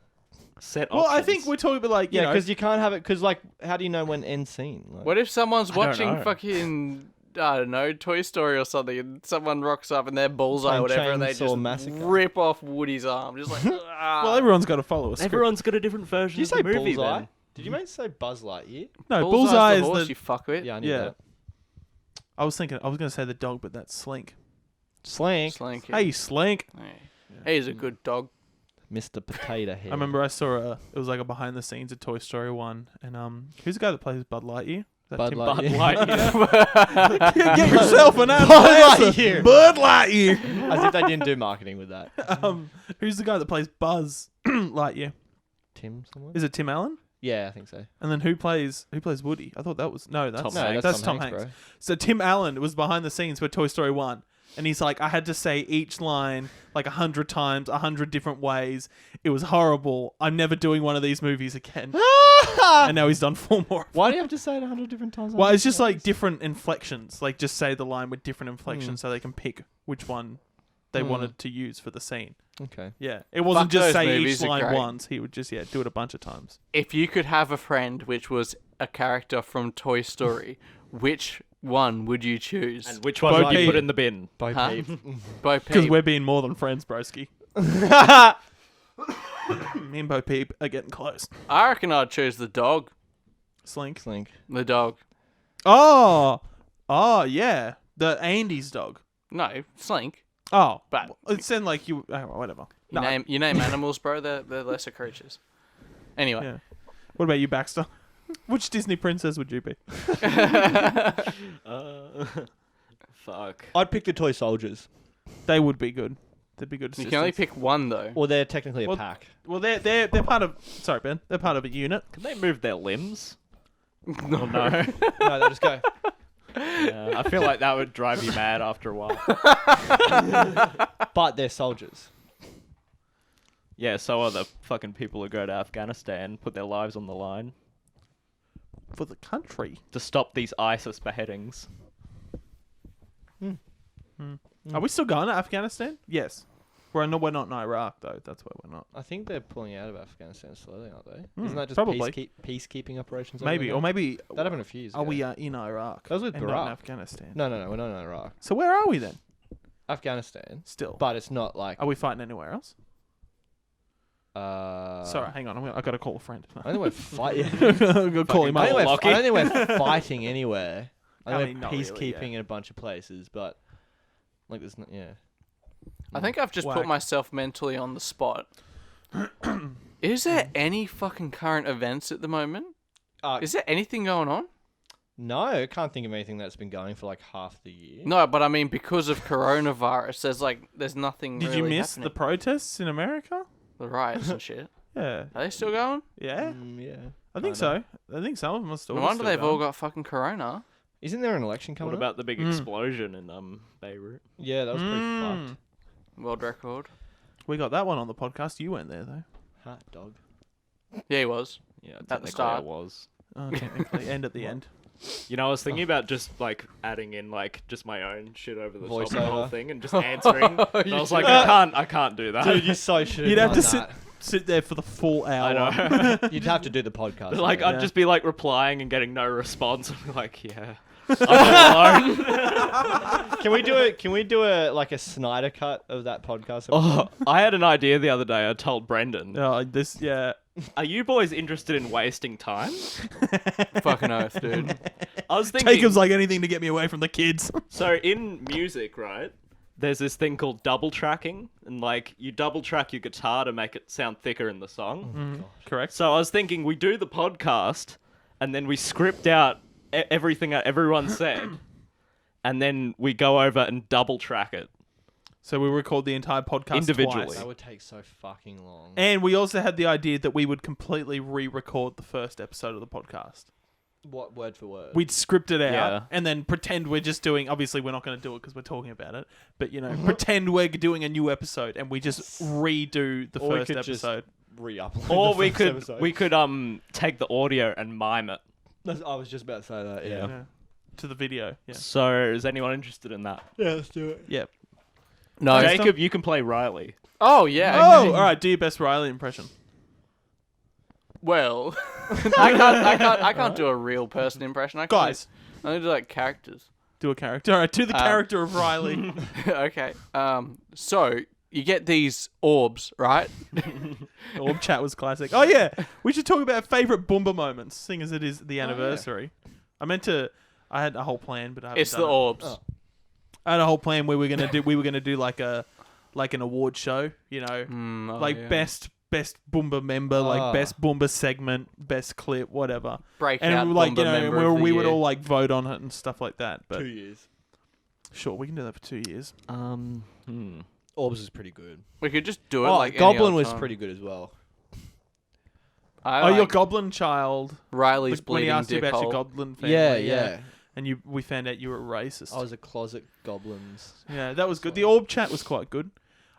Set Well, options. I think we're talking about like Yeah, you know, because you can't have it. Because like, how do you know when end scene? Like, What if someone's I don't watching know. fucking, I don't know, Toy Story or something, and someone rocks up and they're bullseye Playing or whatever, and they Chainsaw just Massacre. rip off Woody's arm, just like. well, everyone's got to follow a script. everyone's got a different version Did you of say the movie. bullseye? Then. Did you mean to say Buzz Lightyear? No, Bullseye's bullseye the is horse, the. you fuckwit. Yeah, I knew Yeah. that. I was going to say the dog, but that's Slink. Slink, Slink. Hey, Slink. Hey, he's a good dog. Mr. Potato Head. I remember I saw it was like a behind the scenes of Toy Story 1, and who's the guy that plays Bud Lightyear? Is that Bud Tim Lightyear. Get yourself an answer. Lightyear. Bud Lightyear. As if they didn't do marketing with that. Who's the guy that plays Buzz Lightyear? Tim, someone? Is it Tim Allen? Yeah, I think so. And then who plays Woody? I thought that was that's Tom No, Hanks. that's Tom Tom Hanks. Hanks, So Tim Allen was behind the scenes for Toy Story 1. And he's like, I had to say each line like 100 times, 100 different ways. It was horrible. I'm never doing one of these movies again. And now he's done 4 more. Why do you have to say it 100 different times? Well, it's just like different inflections. Like just say the line with different inflections so they can pick which one they wanted to use for the scene. Okay. Yeah. It wasn't Fuck, just those say each movies are line great. once. He would just, do it a bunch of times. If you could have a friend which was a character from Toy Story, which one would you choose? And which one Bo would you Peep. put in the bin? Bo Huh? Peep. Bo Because Peep. we're being more than friends, broski. Me and Bo Peep are getting close. I reckon I'd choose the dog. Slink. Slink. The dog. Oh, yeah, the Andy's dog. No, Slink. Oh, But- it's then like you, whatever. You No, name animals, bro. They're lesser creatures. Anyway, yeah. What about you, Baxter? Which Disney princess would you be? Fuck. I'd pick the toy soldiers. They would be good. They'd be good. you can only assistants. pick one though. Or they're technically Well- a pack. Well, they're part of. Sorry, Ben. They're part of a unit. Can they move their limbs? No. Or no? No, they just go. Yeah, I feel like that would drive you mad after a while. But they're soldiers. Yeah, so are the fucking people who go to Afghanistan, put their lives on the line For the country. to stop these ISIS beheadings. Are we still going to Afghanistan? Yes. We're not in Iraq though. That's why we're not. I think they're pulling out of Afghanistan slowly, aren't they? Hmm, Isn't that just probably. peacekeeping operations? over Maybe, there or now? maybe. That happened a few years Are ago. we in Iraq? That was with and not in Barack. Afghanistan. No, we're not in Iraq. So where are we then? Afghanistan. Still. But it's not like. Are we fighting anywhere else? Uh, Sorry, hang on. I got to call a friend. I don't think we're fighting. I'm gonna call him I up. don't think we're fighting anywhere. I I think mean, we're not really, peacekeeping yeah. in a bunch of places, but like there's not. Yeah. I think I've just Whack. put myself mentally on the spot. Is there any fucking current events at the moment? Is there anything going on? No, I can't think of anything that's been going for like half the year. No, but I mean because of coronavirus, there's nothing. Did really you miss happening. the protests in America? the riots and shit? Yeah. Are they still going? Yeah. Yeah. I think so. I think some of them are still. No wonder still they've all going. got fucking corona. Isn't there an election coming What up? about the big explosion in Beirut? Yeah, that was pretty Mm. fucked. World record. We got that one on the podcast. You weren't there though. Hot dog. Yeah, he was. Yeah, the technically start. it was. Oh, technically, end at the end. You know, I was thinking about just like adding in like just my own shit over the top of the Voiceover. whole thing and just answering. And I was like, I can't do that. Dude, you so should. You'd have to sit there for the full hour. I know. You'd have to do the podcast. Like mate. I'd just be like replying and getting no response. I'd be like, yeah, I'm alone. Can we do a like a Snyder cut of that podcast? Oh, I had an idea the other day. I told Brendan, Yeah. "Are you boys interested in wasting time?" Fucking oath, dude. I was thinking. Jacob's like anything to get me away from the kids. So in music, right? There's this thing called double tracking, and like you double track your guitar to make it sound thicker in the song. Correct. So I was thinking we do the podcast, and then we script out everything that everyone said, and then we go over and double track it. So we record the entire podcast Individually. twice. That would take so fucking long. And we also had the idea that we would completely re-record the first episode of the podcast. What word for word? We'd script it out Yeah. and then pretend we're just doing. Obviously, we're not going to do it because we're talking about it. But pretend we're doing a new episode and we just redo the Or we first could just episode. re-upload. Or the we first could episode. we could take the audio and mime it. I was just about to say that. Yeah. Yeah. To the video. Yeah. So is anyone interested in that? Yeah, let's do it. Yeah. No. Jacob, you can play Riley. Oh yeah. Oh, all right. Do your best Riley impression. Well, I can't do a real person impression. I can Guys, I only do like characters. do a character. All right. Do the character of Riley. Okay. So you get these orbs, right? Orb chat was classic. Oh yeah, we should talk about favorite Boomba moments, seeing as it is the anniversary. I had a whole plan, but I haven't It's done the it. orbs. Oh. I had a whole plan where we were gonna do like an award show, you know, Yeah. best Boomba member, Ah. like best Boomba segment, best clip, whatever. Breakout And like Boomba member of the we would year. all like vote on it and stuff like that. But 2 years. sure, we can do that for 2 years. Orbs is pretty good. We could just do it Oh, like any Goblin other was time. pretty good as well. I Oh, your like goblin child. Riley's Like, when he bleeding asked you dick about your hole. goblin family. Yeah. And we found out you were racist. I was a closet goblins. Yeah, that was good. The orb chat was quite good.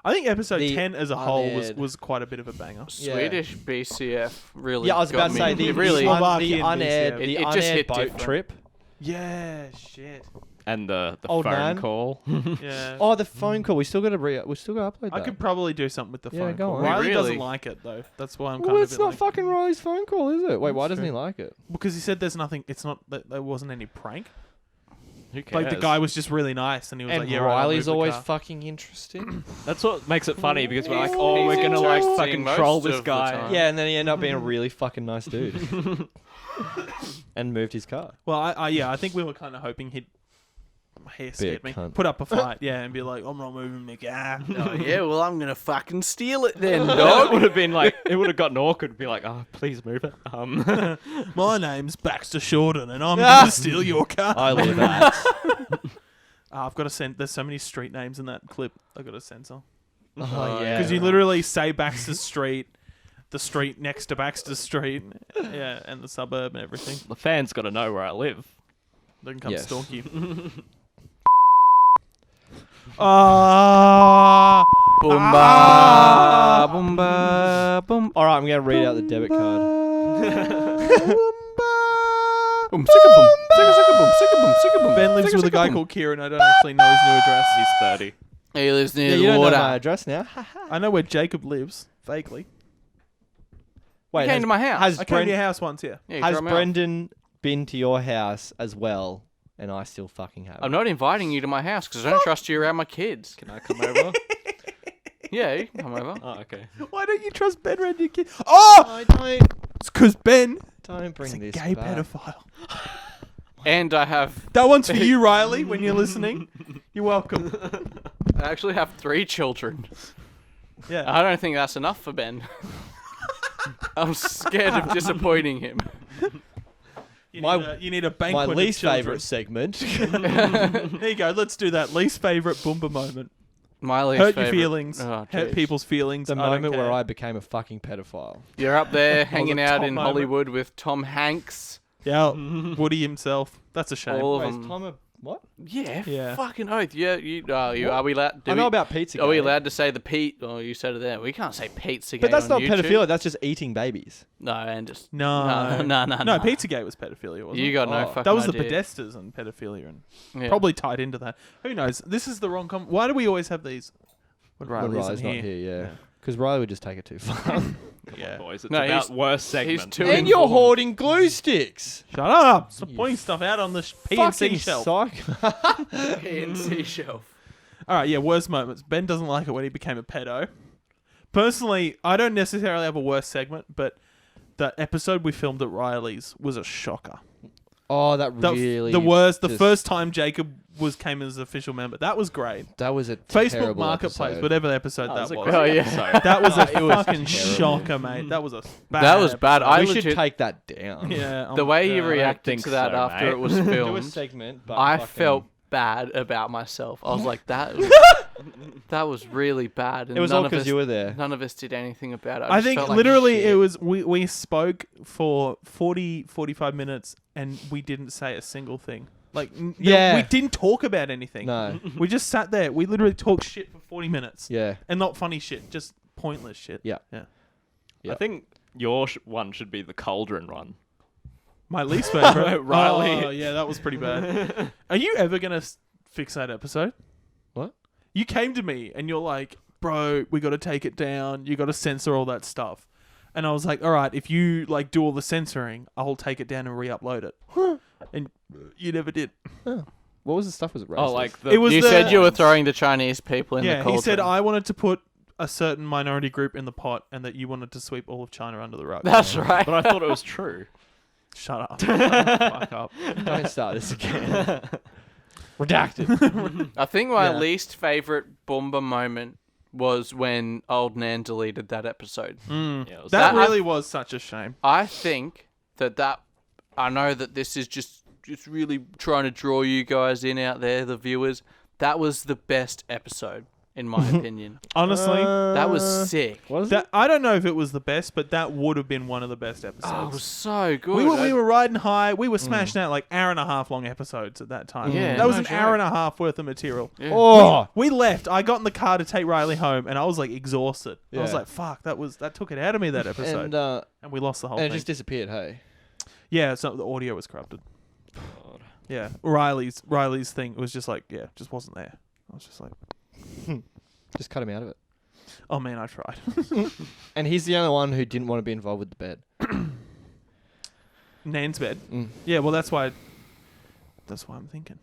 I think episode The 10 as a whole unaired- was quite a bit of a banger. Swedish BCF really. Yeah, I was got about to me. say the It really. Slovakian the unaired, BCF. the It just unaired hit boat different. trip. Yeah, shit. And the Old phone man. call. Yeah. Oh, the phone call. We still got to upload that. I could probably do something with the Yeah, phone go call. on. Riley doesn't Really? like it though. That's why I'm kind Well, of it's a bit not like, fucking Riley's phone call, is it? Wait, why That's doesn't he true. like it? because he said there's nothing. It's not that there wasn't any prank. Who cares? Like the guy was just really nice, and he was And like, "Yeah, right, I'll Riley's move the always car." fucking interesting. That's what makes it funny because we're like, He's- oh, we're he's gonna like interesting fucking most troll of this the guy. time. Yeah, and then he ended up being a really fucking nice dude. And moved his car. Well, I think we were kind of hoping he'd hair scared me, cunt. put up a fight, yeah, and be like, "I'm not moving my car." Oh, yeah, well, I'm gonna fucking steal it then, It dog. would have been like, it would have gotten awkward. Be like, oh, please move it. My name's Baxter Shorten, and I'm gonna steal your car. I love that. I've got to send. There's so many street names in that clip. I've got to censor Oh, yeah. because you literally say Baxter Street, the street next to Baxter Street, yeah, and the suburb and everything. The fans got to know where I live. They can come Yes. stalk you. Ah. Boomba, boomba, boom. All right, I'm going to read out the debit card. Boom, sicka boom, sicka boom, sicka boom, sicka boom. Ben lives with a guy called Kieran. I don't actually know his new address. He's 30. He lives near Yeah, the you don't know water. my address now. I know where Jacob lives, vaguely. Wait, He came to my house. Has, I came to your Bren- house once, yeah. Yeah, you has throw him out. Brendan been to your house as well? And I still fucking have. I'm not inviting you to my house because I don't trust you around my kids. Can I come over? Yeah, you can come over. Oh, okay. Why don't you trust Ben around your kid? Oh! I don't It's because Ben don't is bring a this gay back. pedophile. And I have, That one's for you, Riley, when you're listening. You're welcome. I actually have 3 children. Yeah. I don't think that's enough for Ben. I'm scared of disappointing him. You need a banquet. My of least children. favourite segment. There you go. Let's do that. Least favorite Boomba moment. My least Hurt favorite. your feelings. Oh, Hurt jeez. people's feelings. the I don't moment where care. I became a fucking pedophile. You're up there hanging the out top in moment. Hollywood with Tom Hanks. Yeah, Woody himself. That's a shame. All of Wait, is them. Tom What? Yeah, Yeah. fucking oath. Yeah, are we allowed? I know about Pizza. Are we allowed to say the Pete? Oh, you said it there. We can't say Pizzagate. But that's on not YouTube. pedophilia. That's just eating babies. No, and just No. no. No, Pizzagate was pedophilia, wasn't You it? got no Oh. fucking. That was the idea. Podestas and pedophilia, and Yeah. probably tied into that. Who knows? This is the wrong. Why do we always have these? When When Riley Riley's isn't not here. here, yeah. Yeah. Because Riley would just take it too far. Yeah. Boys, it's No, about he's- worst segment. he's too and you're informed. hoarding glue sticks. Shut up! Stop You pointing stuff out on the PNC Fucking shelf. psycho. PNC shelf. All right, yeah, worst moments. Ben doesn't like it when he became a pedo. Personally, I don't necessarily have a worst segment, but the episode we filmed at Riley's was a shocker. Oh, that The, really. the worst, the just- first time Jacob came as an official member. That was great. That was a Facebook terrible Marketplace, episode. whatever the episode Oh, that it was a was. great Oh, yeah. episode. That was a It was fucking terrible. shocker, mate. That was a bad That was bad. episode. I We should legit- take that down. Yeah, The way he yeah. reacted think to that so, after mate. it was Do a filmed, segment, but I fucking- felt bad about myself. I was like, that was really bad. And It was all none of because us, you were there. none of us did anything about it. I just think felt like literally shit. it was we spoke for 45 minutes and we didn't say a single thing. Like Yeah. we didn't talk about anything. No. We just sat there. We literally talked shit for 40 minutes. Yeah. And not funny shit, just pointless shit. Yeah. Yeah. Yeah. I think your one should be the cauldron one. My least favorite. Riley. Oh, yeah, that was pretty bad. Are you ever going to fix that episode? What? You came to me and you're like, bro, we got to take it down. You got to censor all that stuff. And I was like, all right, if you like do all the censoring, I'll take it down and re-upload it. And you never did. What was the stuff? Was it racist? Oh, like the It was You the- said you were throwing the Chinese people in the Yeah, cauldron. he said I wanted to put a certain minority group in the pot and that you wanted to sweep all of China under the rug. That's right. But I thought it was true. Shut up. Fuck up. Don't start this again. Redacted. I think my Yeah. least favorite Boomba moment was when Old Nan deleted that episode. Mm. Yeah, it was That that- really was such a shame. I think that I know that this is just really trying to draw you guys in out there, the viewers. That was the best episode, in my opinion. Honestly, That was sick. What is that I don't know if it was the best, but that would have been one of the best episodes. Oh, it was so good. we were riding high. We were smashing out like hour and a half long episodes at that time. Yeah, that was no an joke. hour and a half worth of material. Yeah. Oh. We left. I got in the car to take Riley home, and I was like exhausted. I was Yeah. like, "Fuck, that took it out of me that episode," And and we lost the whole and it thing. just disappeared. Hey. Yeah, so the audio was corrupted. God. Yeah, Riley's thing was just like, yeah, just wasn't there. I was just like, Just cut him out of it. oh man, I tried. And he's the only one who didn't want to be involved with the bed. Nan's bed. Mm. Yeah, well, that's why I'm thinking.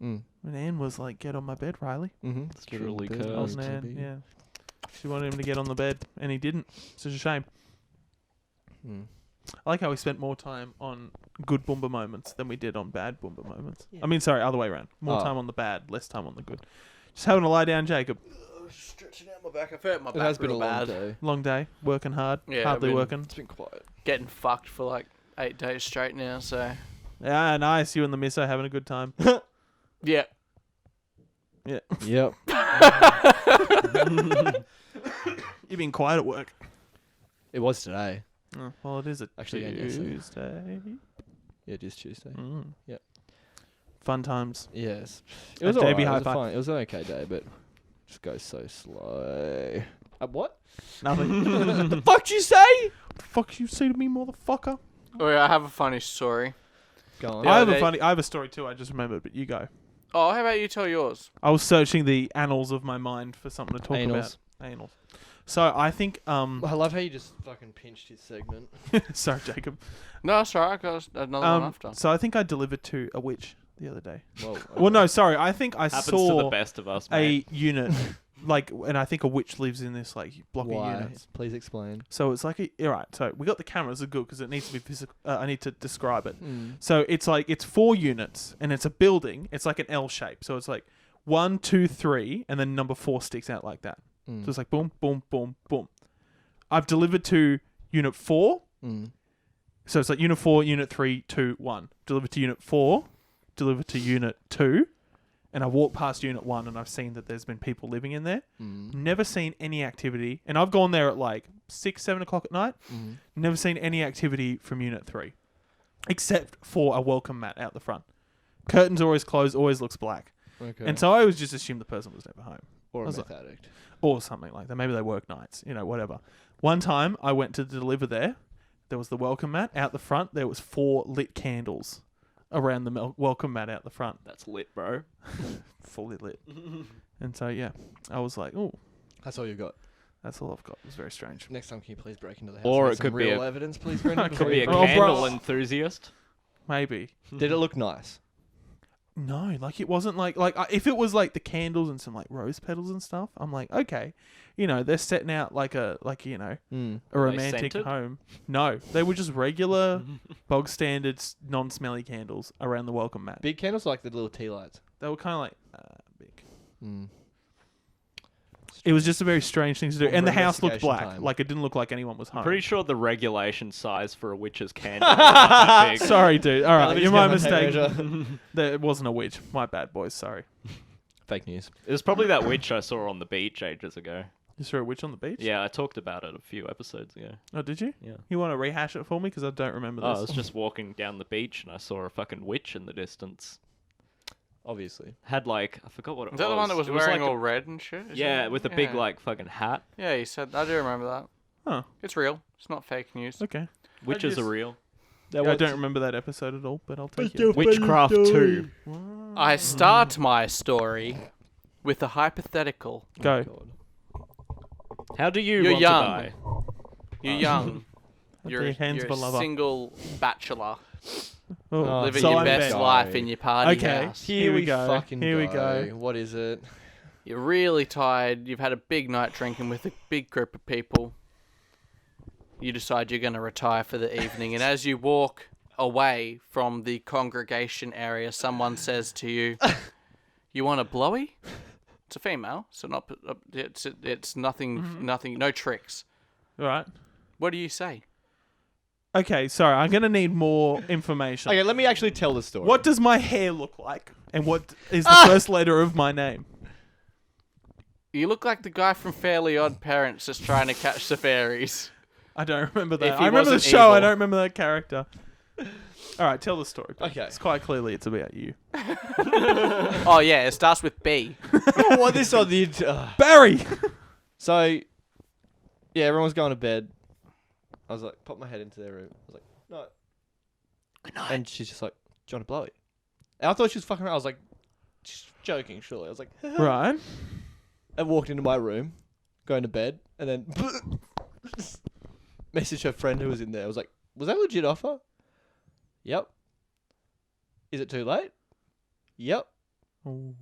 Mm. Nan was like, get on my bed, Riley. Mm-hmm. truly Old cursed. Nan, yeah. She wanted him to get on the bed, and he didn't. It's such a shame. Mm. I like how we spent more time on good Boomba moments than we did on bad Boomba moments. Yeah. I mean, sorry, other way around. More Oh. time on the bad, less time on the good. Just having to lie down, Jacob. Stretching out my back. I've hurt my It back has been a real long bad. day. Long day, working hard, Yeah, hardly I've been- working. It's been quiet. Getting fucked for like 8 days straight now, so... Yeah, nice. You and the misso having a good time. Yeah. Yeah. Yep. You've been quiet at work. It was today. Oh, well, it is a Actually, yeah, yesterday. Tuesday. Yeah, it is Tuesday. Mm. Yep. Fun times. Yes. It A was JB alright. It was, high-five. fine. It was an okay day, but just goes so slow. What? Nothing. The fuck did you say? the fuck you say to me, motherfucker? Oh, yeah, I have a funny story. Go on. Yeah, I have a story too. I just remembered, but you go. Oh, how about you tell yours? I was searching the annals of my mind for something to talk Anals. about. Anals. So I think I love how you just fucking pinched his segment. sorry, Jacob. No, that's alright. I got another one after. So I think I delivered to a witch the other day. Well, Well, no, sorry. I think I Happens to the saw best of us, a mate. unit, like, and I think a witch lives in this like block why? of units. Please explain. So it's like, all right. So we got the cameras are good because it needs to be physical. I need to describe it. Mm. So it's like it's 4 units and it's a building. It's like an L shape. So it's like 1, 2, 3, and then number 4 sticks out like that. Mm. So it's like boom, boom, boom, boom. I've delivered to unit 4. Mm. So it's like unit 4, unit 3, 2, 1. Delivered to unit 4. Delivered to unit 2. And I walked past unit 1 and I've seen that there's been people living in there. Mm. Never seen any activity. And I've gone there at like 6, 7 o'clock at night. Mm. Never seen any activity from unit 3. Except for a welcome mat out the front. Curtains are always closed, always looks black. Okay. And so I always just assumed the person was never home. or I a was meth like- addict. Or something like that. Maybe they work nights, whatever. One time I went to deliver there. There was the welcome mat. Out the front, there was 4 lit candles around the welcome mat out the front. That's lit, bro. Fully lit. And so, yeah, I was like, oh, That's all you got. that's all I've got. It was very strange. Next time, can you please break into the house? Or and it get some could be real a- evidence, please, Brendan. Could Could be a Oh, bro. candle enthusiast. Maybe. Did it look nice? No, like it wasn't like if it was like the candles and some like rose petals and stuff, I'm like, okay, they're setting out like a a romantic scented? home. No, they were just regular, bog standard, non-smelly candles around the welcome mat. Big candles, like the little tea lights. They were kind of like big. Mm. It was just a very strange thing to do, Well, and the for house looked investigation black. time. Like it didn't look like anyone was home. Pretty sure the regulation size for a witch's candle is that big. Sorry, dude. All right, Let me you're just my get my tape mistake. measure. There wasn't a witch. My bad, boys. Sorry. Fake news. It was probably that witch I saw on the beach ages ago. You saw a witch on the beach? Yeah, I talked about it a few episodes ago. Oh, did you? Yeah. You want to rehash it for me? Because I don't remember Oh, I this. was just walking down the beach and I saw a fucking witch in the distance. Obviously. Had I forgot what it was. Is that the one that was It wearing like all red and shit? Is yeah, it? with a big Yeah. fucking hat. Yeah, you said. I do remember that. Huh. It's real. It's not fake news. Okay. Witches are real. I don't remember that episode at all, but I'll take it. Witchcraft 2. I start my story with a hypothetical. Go. How do you You're want young. to die? You're young. Your You're, hands you're of a a lover. single bachelor Oh, living so your I'm best Ben. life in your party Okay. house. Here we go. Fucking Here we go. What is it? You're really tired. You've had a big night drinking with a big group of people. You decide you're going to retire for the evening, and as you walk away from the congregation area, someone says to you, "You want a blowy?" It's a female, so not it's nothing, no tricks. All right. What do you say? Okay, sorry. I'm going to need more information. Okay, let me actually tell the story. What does my hair look like? And what is the first letter of my name? You look like the guy from Fairly Odd Parents just trying to catch the fairies. I don't remember that. If he I remember the wasn't show. I evil. don't remember that character. All right, tell the story. Ben. Okay. It's quite clearly it's about you. Oh yeah, it starts with B. What this on the... Barry! So, yeah, everyone's going to bed. I was like, pop my head into their room. I was like, no. Good night. And she's just like, do you want to blow it? And I thought she was fucking around. I was like, she's joking, surely. I was like, Right. I walked into my room, going to bed, and then messaged her friend who was in there. I was like, was that a legit offer? Yep. Is it too late? Yep. Mm.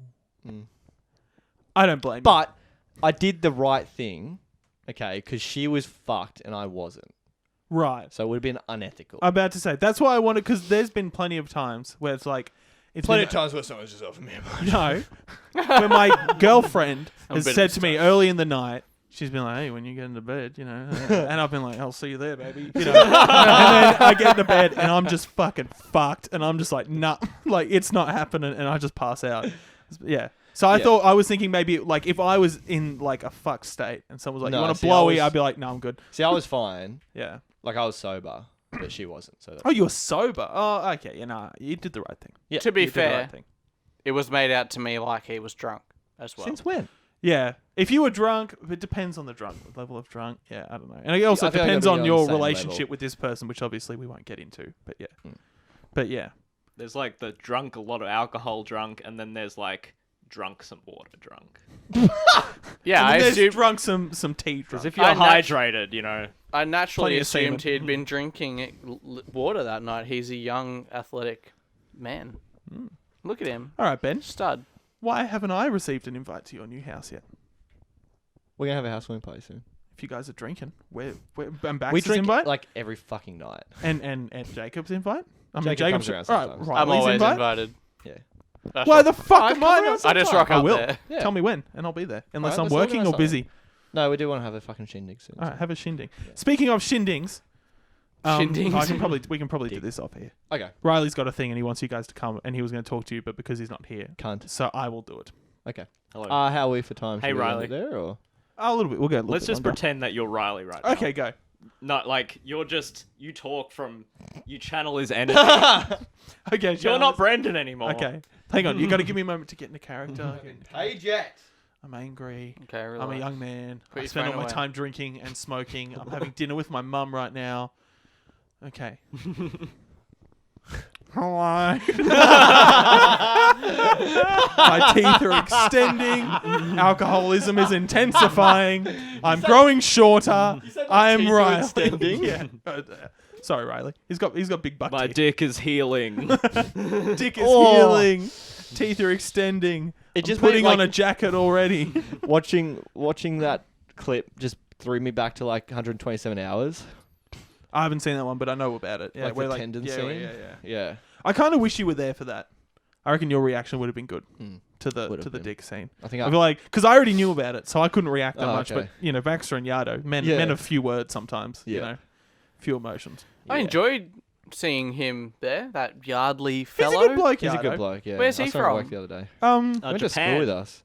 I don't blame you. But I did the right thing, okay, because she was fucked and I wasn't. Right. So it would have been unethical. I'm about to say. That's why I wanted, because there's been plenty of times where it's like... It's Plenty been- of times where someone's just offered me a bunch. No. When my girlfriend I'm has a bit said to me early in the night, she's been like, hey, when you get into bed, and I've been like, I'll see you there, baby. And then I get into bed and I'm just fucking fucked and I'm just like, nah, like it's not happening and I just pass out. Yeah. So I thought, I was thinking maybe like if I was in like a fucked state and someone was like, No, you want a see, I blowy? was- I'd be like, no, I'm good. See, I was fine. Yeah. Like, I was sober, but she wasn't. So Oh, you were sober. Oh, okay. You did the right thing. yeah. To be You did the right fair, thing. it was made out to me like he was drunk as well. Since when? Yeah. If you were drunk, it depends on the drunk level of drunk. Yeah, I don't know. And it also I feel like depends I'd be on on your the same relationship level. with this person, which obviously we won't get into. But yeah. But yeah. There's like the drunk, a lot of alcohol drunk, and then there's like drunk some water drunk. Yeah, And I then there's assumed, drunk some tea drunk. Because if you're I nat- hydrated, I naturally Plenty of assumed semen. he'd been drinking water that night. He's a young, athletic man. Look at him, All right, Ben. stud. Why haven't I received an invite to your new house yet? We're going to have a housewarming party soon. If you guys are drinking, and We Baxter's drink invite like every fucking night. and Jacob's invite. I mean, Jacob Jacob's comes around all right. sometimes. I'm Riley's always invite. invited. Yeah. That's Why right. the fuck I am come I around not? I just rock I up will. there. Yeah. Tell me when, and I'll be there. Unless I'm let's working organise or busy. No, we do want to have a fucking shindig soon. All right, so- have a shindig. Speaking of shindings, Shindings? we can probably do this off here. Okay. Riley's got a thing and he wants you guys to come, and he was going to talk to you, but because he's not here, Cunt. so I will do it. Okay. hello. How are we for time? Hey, Should we end Riley. it there or? A little bit. We'll go. A little Let's bit just longer. pretend that you're Riley right now. Okay, go. No, like you talk from, you channel his energy. Okay, You're not Brendan anymore. Okay, hang on. You got to give me a moment to get into character. Page X. I'm angry. Okay, I'm a relax. young man. Put I your spend all phone my away. time drinking and smoking. I'm having dinner with my mum right now. Okay. Hello. My teeth are extending. Alcoholism is intensifying. I'm growing shorter. I am teeth are Riley. extending? Yeah. Sorry, Riley. He's got big buck My teeth. dick is healing. Dick is Oh. healing. Teeth are extending. It just I'm putting made, on like- a jacket already. Watching that clip just threw me back to like 127 hours. I haven't seen that one, but I know about it. Yeah, Like the where, tendon yeah, scene? Yeah. Yeah. I kind of wish you were there for that. I reckon your reaction would have been good to the Would've been. dick scene. I think I feel like because I already knew about it, so I couldn't react that Oh, much. okay. But Baxter and Yardo, men Yeah. of few words sometimes. Yeah. Few emotions. I Yeah. enjoyed seeing him there, that Yardley He's fellow. a good bloke. He's a Yardo. good bloke, yeah. Where's I he saw him at work from? the other day. He Went to school Japan. with us.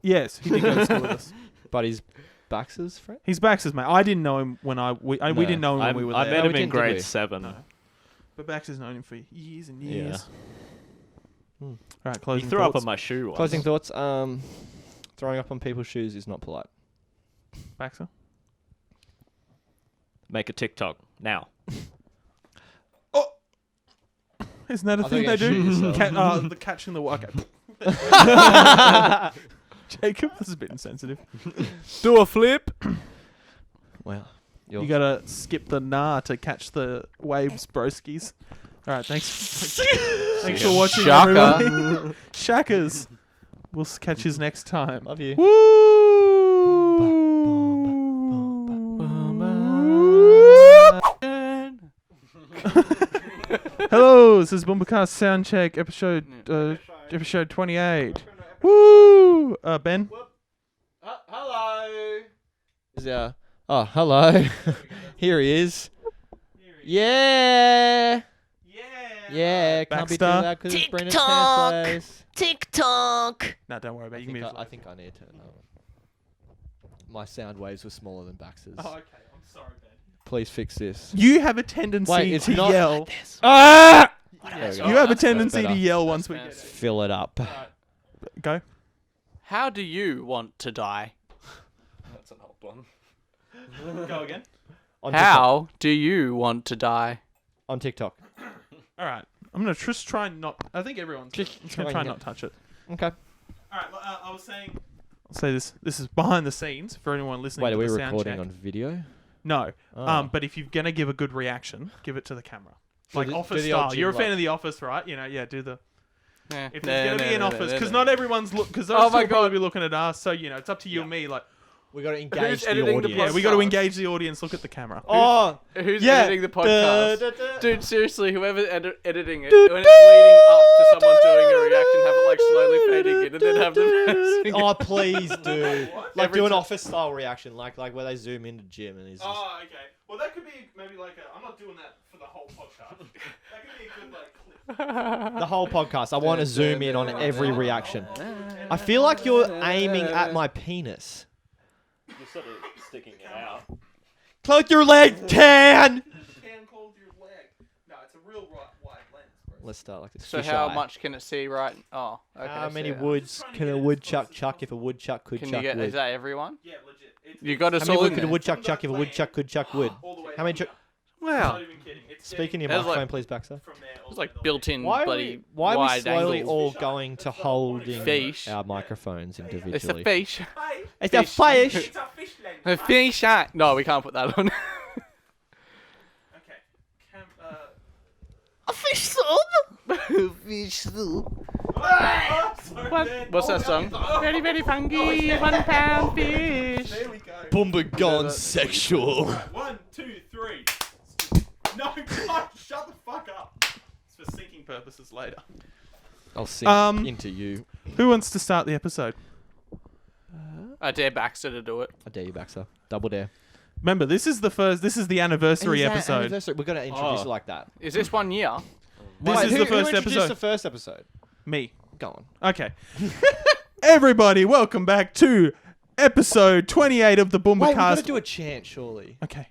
yes, he did go to school with us. But he's Baxter's friend? He's Baxter's mate. I didn't know him when we No. didn't know him when we were I there. met No, him we in didn't, did we? grade 7. No. But Baxter's known him for years and Yeah. years. Hmm. All right, He closing threw up thoughts. on my shoe once. Closing thoughts. Throwing up on people's shoes is not polite. Baxter. Make a TikTok now. Isn't that a I thing thought they you do? shoot yourself. The catching the okay. Jacob, this is a bit insensitive. Do a flip. Wow. You gotta skip the nah to catch the waves, broskies. All right, thanks. Thanks for watching, Shaka. everybody. Shackers. We'll catch you next time. Love you. Hello, this is Boomba Soundcheck episode 28. Woo! Ben. Hello. Oh, hello. Here he is. Yeah. Yeah. Can't be too Baxter. loud because it's Brendan's TikTok. place. TikTok. No, don't worry about it. You can move. I think I need to. My sound waves were smaller than Baxter's. Oh, okay. I'm sorry, Ben. Please fix this. You have a tendency Wait, it's to not- yell. Ah! There we go. You have a that's tendency to better. yell once we get That's it. Fill it up. Go. How do you want to die? That's an old one. Go again. On How do you want to die? TikTok. On TikTok. All right. I'm gonna just try and not. I think everyone's. Just I'm gonna try try and and not touch it. Okay. All right. I was saying. I'll say this. This is behind the scenes for anyone listening. Wait, to are we the sound recording check. on video? No. Oh. But if you're gonna give a good reaction, give it to the camera. Like do Office the old style. You're a Jim fan like- of The Office, right? Yeah. Do the. Eh, If there's gonna be an Office, because not everyone's because those Oh will my probably God. be looking at us. So it's up to you and me. Like, We got to engage Who's the editing the audience. yeah, we got to Podcast. engage the audience. Look at the camera. Oh, Who's yeah. editing the podcast? Da, da, da. Dude, seriously, whoever's editing it, when it's leading up to someone doing a reaction, have it like slowly fading in, and then have them. Oh, please do. Like Every do an time. Office style reaction, like where they zoom into Jim and he's just, Oh, okay. Well, that could be maybe like a. I'm not doing that for the whole podcast. That could be a good like clip. the whole podcast. I want to zoom in on every reaction. I feel like you're aiming at my penis. You're sort of sticking it out. Close your leg, Tan. Can close your leg. No, it's a real wide lens, bro. Let's start like this. So Fish how eye. much can it see right? Oh, okay. How so many yeah. woods can a woodchuck chuck if a woodchuck could Can chuck you get? wood? Is that everyone? Yeah, legit. It's, You got us How many all wood in could a there. woodchuck chuck if a woodchuck could chuck wood? all the way. How many? Wow. Not even kidding. It's Speaking in your That's like- microphone, please, Baxter. from there. It's like built-in, Why are bloody we wide slowly angles. all going to holding Fish. our microphones It's the individually? fish. It's a fish. It's a fish lens. The fish. No, we can't put that on. Okay. A fish soup. Fish soup. What's that song? Very, very funky, 1 pound fish. There we go. Boomba gone sexual. Right, 1, 2, 3. No, God, shut the fuck up. It's for syncing purposes later. I'll sing into you. Who wants to start the episode? I dare Baxter to do it. I dare you, Baxter. Double dare. Remember, this is the anniversary episode. We're gonna introduce Oh. it like that. Is this 1 year? This Wait, is who the first introduced episode. the first episode? Me. Go on. Okay. Everybody, welcome back to episode 28 of the Wait, we gotta Boomba do a chant, surely. Okay.